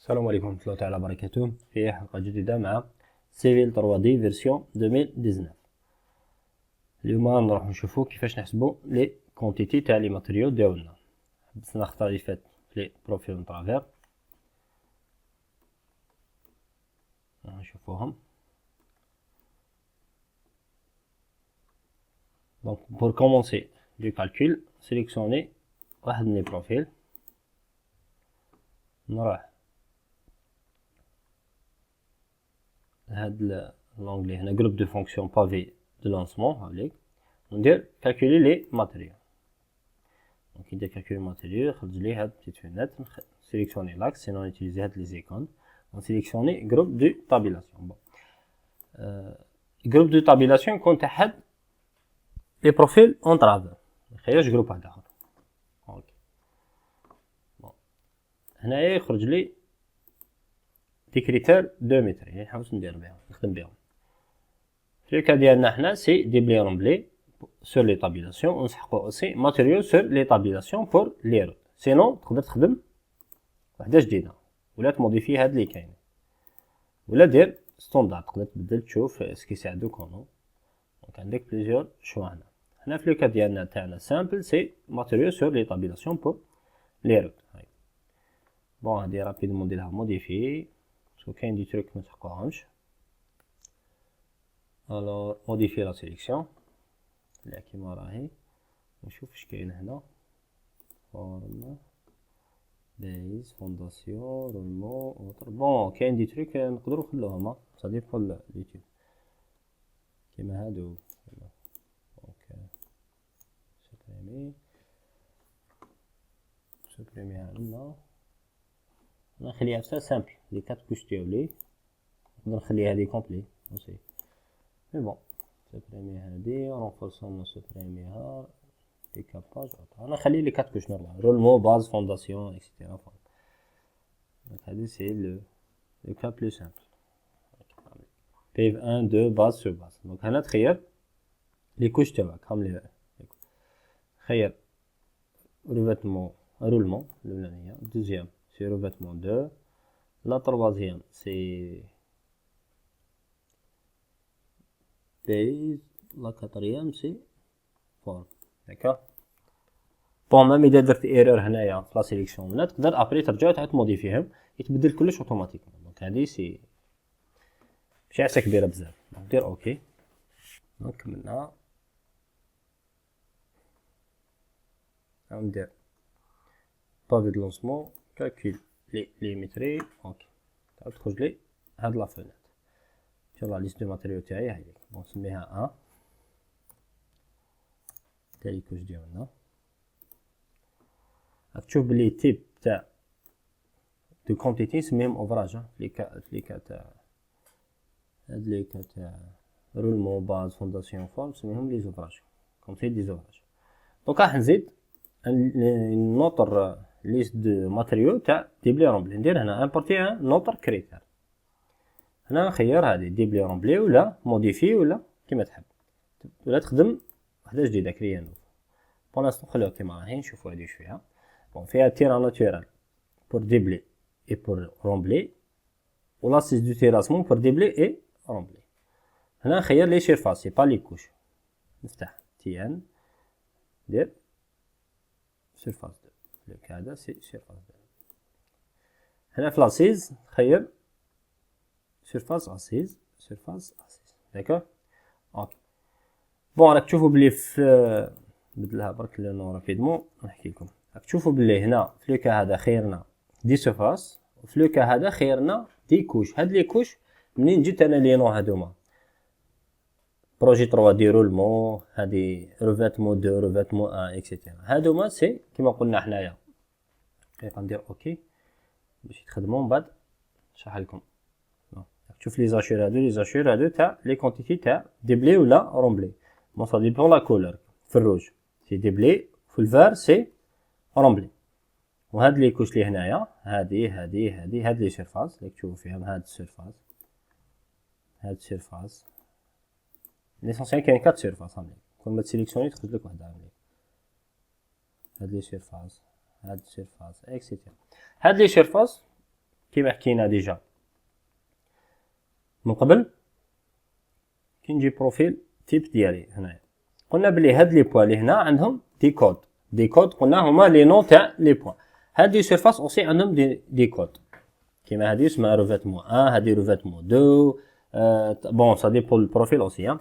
السلام عليكم ورحمة الله تعالى وبركاته. في حلقة جديدة مع سيفيل 3 دي فيرسيون 2019. اليوم نروح نشوفو كيفاش نحسبو لي كونتيتي تاع لي ماتريو ديالنا. حبسنا الخطرة اللي فات لي بروفيل من طرافير، نشوفوهم. دونك بور كومونسي دو كالكول سيليكسيوني واحد من لي بروفيل، نروح هاد لونغلي هنا جروب دو فونكسيون بافي دو لانسمون هاوليك، وندير كالكولي لي ماتريو. دونك ندير كالكولي ماتريو، يخرج لي هاد بتيت فينيت، سيليكسيوني لاكس سينون نيتيليزي هاد لي زيكون، ونسيليكسيوني جروب دو تابيلاسيون. بون جروب دو تابيلاسيون يكون تاع حد لي بروفيل اون طرافير، ميخيرش جروب واحد اخر. اوكي بون هنايا يخرج لي دي كريتير دو متر، يعني نحاول ندير بهم نخدم بهم. في الكا ديالنا حنا سي دي بلي رومبلي سور لي طابيلاسيون، ونسحقو اوسي ماتيريو سور لي طابيلاسيون بور لي روت. سينون تقدر تخدم وحده جديده ولا تموديفي هاد لي كاينين، ولا دير ستوندار تقدر تبدل تشوف اسكي يساعدوك ولا. دونك عندك بليزيور شوا هنا. هنا في الكا ديالنا تاعنا سامبل سي ماتيريو سور لي طابيلاسيون بور لي روت. بون هادي رابيدمون نديرها موديفي باسكو كاين دي تروك متحقوهمش. الوغ موديفي لا سيليكسيون لا كيما راهي، نشوف اش كاين هنا. فورم بيز فونداسيون رولمون اوتر. بون كاين دي تروك نقدرو نخلوهم، سا ديبون اليوتيوب كيما هادو. دونك سوبريمي هنا، نخليها بصح سامبل لي كات كوش ديالي، نقدر نخليها هادي كومبلي اوسي. مي بون سوبريمي هادي رونفورسمون سوبريميها ديكاباج. انا نخلي لي كات كوش نورمال رولمون باز فونداسيون اكسيتيرا. دونك هادي سي لو كا بلو سامبل. بيف 1 2 باز سو باز. دونك هنا تخير لي كوش تاعك هم لي خير ريفيتمون رولمون الاولانيه، دوزيام سي ريفيتمون 2، لا تروازيام سي بيز، لا كاتريام سي فورم. داكوغ بون ميم اذا درت ايرور هنايا في لا سيليكسيون ولا تقدر ابري ترجع تعاود تموديفيهم يتبدل كلش اوتوماتيكمون. دونك هادي سي ماشي عفسه كبيره بزاف. دير اوكي. دونك كملنا، ندير بافي دو لونسمون كالكول لي ميتري. اوكي تعاود تخرج لي هاد لا فونيت في لا ليست دو ماتيريو تاعي هاي. بون نسميها 1 تاع لي كوش ديالنا. راك تشوف بلي تيب تاع دو كونتيتي نسميهم اوفراج. لي كا تاع هاد لي كا تاع رولمون باز فونداسيون فورم نسميهم لي زوفراج كوم سي دي زوفراج. دونك راح نزيد نوتر ليست دو ماتريو تاع دي بلي رومبلي. ندير هنا امبورتي ان نوتر كريتير. هنا نخير هادي دي بلي رومبلي ولا موديفي ولا كيما تحب، ولا تخدم وحده جديده كريا نوف. بون لانستون خليوها كيما راهي نشوفو هادي شويه. بون فيها تيرا ناتورال بور ديبلي اي بور رومبلي، و لاسيس دو تيراسمون بور ديبلي اي رومبلي. هنا نخير لي سيرفاس سي با لي كوش، نفتح تي ان ندير سيرفاس دو لو هذا سي سيرفاس دو. هنا في لاسيز نخير سيرفاس اسيز سيرفاس اسيز. داكوغ اوكي. بون راك تشوفوا بلي في بدلها برك لو رابيدمون نحكي لكم. راك تشوفوا بلي هنا في لو كا هذا خيرنا دي سيرفاس، وفي لو كا هذا خيرنا دي كوش. هاد لي كوش منين جيت انا لي نو هادوما بروجي 3 دي رولمون، هادي ريفيتمون 2 ريفيتمون 1 اكسيتيرا. هادوما سي كيما قلنا حنايا. غندير اوكي باش يتخدموا من بعد نشرح لكم. شوف لي زاشور هادو، لي زاشور هادو تاع لي كونتيتي تاع ديبلي ولا رومبلي. بون سا ديبون لا كولور. في الروج سي ديبلي، في الفار سي رومبلي. وهاد لي كوش لي هنايا هادي هاد لي سيرفاس اللي تشوفوا فيهم. هاد السيرفاس هاد السيرفاس ليسونسيال كاين 4 سيرفاس. هاملي كل ما تسيليكسيوني تخرج لك وحده. هاملي هاد لي سيرفاس هاد السيرفاس اكسيتيرا. هاد لي سيرفاس كيما حكينا ديجا من قبل كي نجي بروفيل تيب ديالي هنايا قلنا بلي هاد لي بوين اللي هنا عندهم دي كود قلنا هما لي نون تاع لي بوين. هاد لي سيرفاس اوسي عندهم دي كود كيما هادي اسمها روفيتمون 1 هادي روفيتمون 2 بون سا ديبون البروفيل اوسي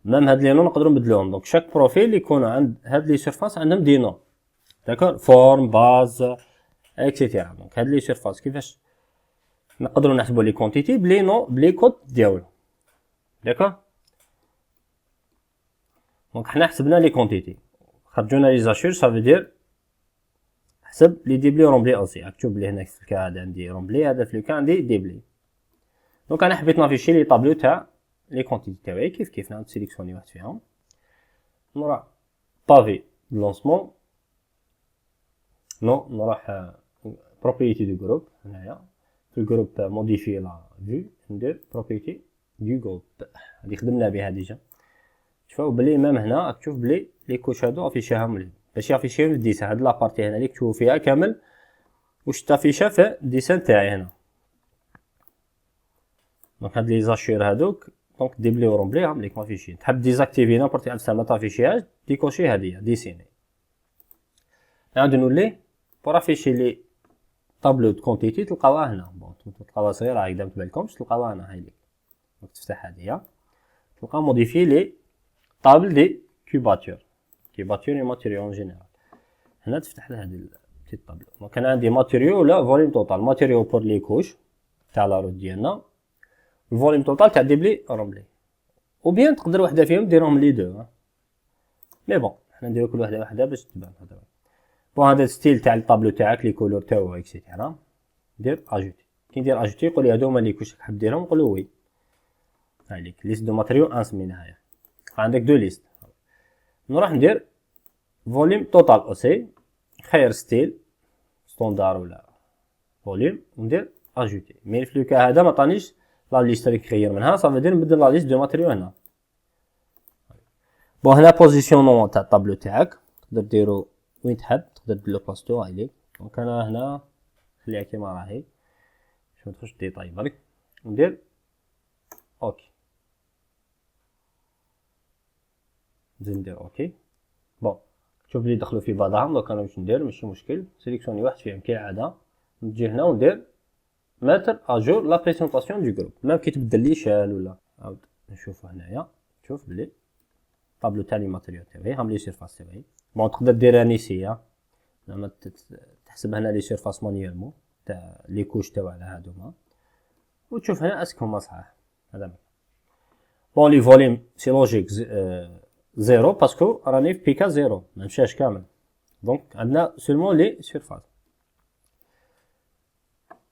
ميم هاد لي نون نقدروا نبدلوهم. دونك شاك بروفيل يكونوا عند هاد لي سيرفاس عندهم دي نون داكور فورم باز اكسيتيرا. دونك هاد لي سيرفاس كيفاش نقدروا نحسبوا لي كونتيتي بلي نون بلي كود ديالو داكور. دونك حنا حسبنا لي كونتيتي خرجونا لي زاشور سا فو دير حسب لي ديبلي رومبلي اوسي. اكتب لي هنا في الكا هذا عندي رومبلي هذا في الكا عندي ديبلي. دونك انا حبيت نافيشي لي طابلو تاع لي كونتيتي تاعي كيف نعاود سيليكسيوني واحد فيهم نروح بافي لونسمون نروح بروبريتي دو جروب هنايا في الجروب موديفي لا فيو ندير بروبريتي دو جروب هادي خدمنا بها ديجا. شوفوا بلي ميم هنا تشوف بلي لي كوش هادو افيشيهم لي باش يافيشيهم في الديسان. هاد لابارتي هنا اللي تشوفوا فيها كامل واش تافيشا في الديسان تاعي هنا. دونك هاد لي زاشير هادوك دونك ديبلي و رومبليهم ليك مافيشين. تحب ديزاكتيفي نابورت عفسه ما تافيشيهاش ديكوشي هادية ديسيني. نعاود نولي بور افيشي لي طابلو دو كونتيتي تلقاوها هنا. بون تلقاوها صغيره هكذا متبالكمش تلقاوها هنا هاي ليك. دونك تفتح هادية تلقى موديفي لي طابل دي كوباتور اي ماتيريو اون جينيرال. هنا تفتح لها هادي البتيت طابلو. دونك انا عندي ماتيريو ولا فوليوم توتال. ماتيريو بور لي كوش تاع لا روت ديالنا الفوليوم توتال تاع ديبلي رومبلي او بيان تقدر وحده فيهم ديرهم لي دو مي بون حنا نديرو كل وحده باش تبان هذا. بون هذا ستيل تاع الطابلو تاعك لي كولور تاعو اكسيتيرا دير اجوتي. كي ندير اجوتي يقول لي هادو هما لي كوش حاب ديرهم نقول له وي. هاي ليك ليست دو ماتيريو انسمينها هي عندك دو ليست. نروح ندير فوليوم توتال اوسي خير ستيل ستوندار ولا فوليوم وندير اجوتي. مي في لوكا هذا ما طانيش لا ليست اللي كغير منها صافي ندير نبدل لا ليست دو ماتيريو هنا. بون هنا بوزيسيونمون تاع الطابلو تاعك تقدر ديرو وين تحب تقدر ديرلو بلاصتو هاي ليك. دونك انا هنا خليها كيما راهي شوف نخش ديتاي برك وندير اوكي نزيد ندير اوكي. بون شوف لي دخلوا في بعضهم. دونك انا واش ندير ماشي مشكل سيليكسيوني واحد فيهم كالعاده نجي هنا وندير ماتر اجور لا بريزونطاسيون دو جروب. ميم كي تبدل لي شال ولا عاود نشوفو هنايا شوف بلي طابلو تاع لي ماتيريال تاعي هم لي سيرفاس تاعي. بون تقدر ديرها نيسيه زعما تحسب هنا لي سيرفاس مانييرمون تاع لي كوش تاعنا هادوما وتشوف هنا اسك هما صحاح. هذا بون لي فوليوم سي لوجيك زيرو باسكو راني في بيكا زيرو ما مشاش كامل. دونك عندنا سولمون لي سيرفاس.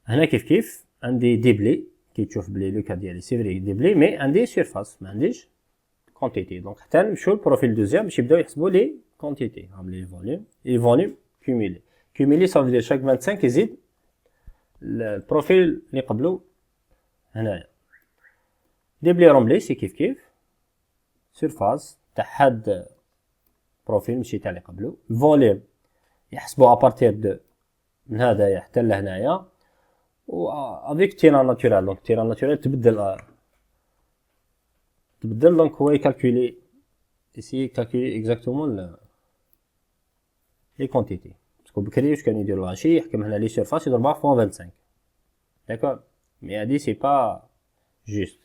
هنا كيف عندي ديبلي كي تشوف بلي لوكا ديالي سي فري ديبلي مي عندي سيرفاس ما عنديش كونتيتي. دونك حتى نمشيو للبروفيل دوزيام باش يبداو يحسبوا لي كونتيتي هم لي فوليوم كوميلي صافي دير شاك 25 يزيد البروفيل اللي قبلو هنايا. ديبلي رومبلي سي كيف سيرفاس تاع حد بروفيل ماشي تاع اللي قبلو. الفوليوم يحسبوا ابارتير دو من هذايا حتى لهنايا و افيك تيران ناتورال. دونك تيران ناتورال تبدل دونك هو يكالكولي يسي كالكولي اكزاكتومون لي كونتيتي باسكو بكري واش كان يدير شي يحكم هنا لي سيرفاس يضربها فوا 25 داكور مي هادي سي با جوست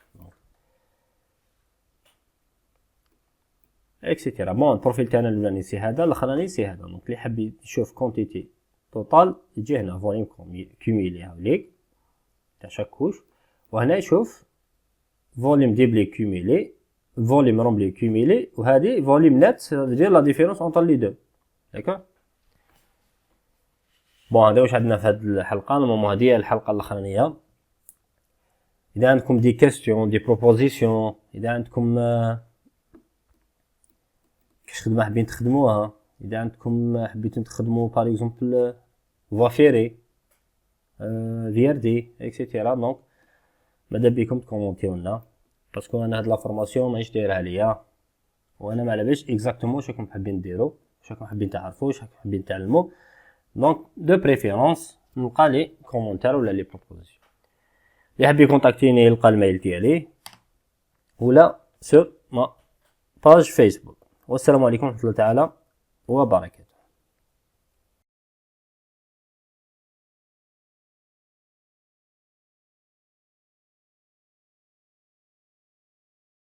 اكسيتيرا. بون البروفيل تاعنا الاولاني سي هذا الاخراني سي هذا. دونك اللي حاب يشوف كونتيتي توتال يجي هنا فوليوم كوميلي هاوليك تاع شاك كوش وهنا يشوف فوليوم ديبلي كوميلي فوليوم رومبلي كوميلي وهذه فوليوم نت دير لا ديفيرونس اونتر لي دو داكور. بون هذا واش عندنا في هذه الحلقه. نورمالمون هذه هي الحلقه الاخرانيه. اذا عندكم دي كيستيون دي بروبوزيسيون اذا عندكم كاش خدمه حابين تخدموها اذا عندكم حبيتو تخدموا باغ اكزومبل فوافيري فيردي اكسيتيرا دونك ماذا بكم تكومونتيو لنا باسكو انا هاد لا فورماسيون ماهيش دايرها ليا وانا ما على باليش اكزاكتومون واش راكم حابين ديروا واش راكم حابين تعرفوا واش راكم حابين تعلموا. دونك دو بريفيرونس نلقى لي كومونتير ولا لي بروبوزيسيون. اللي حاب يكونتاكتيني يلقى الميل ديالي ولا سور ما باج فيسبوك. والسلام عليكم ورحمة الله تعالى وبركاته.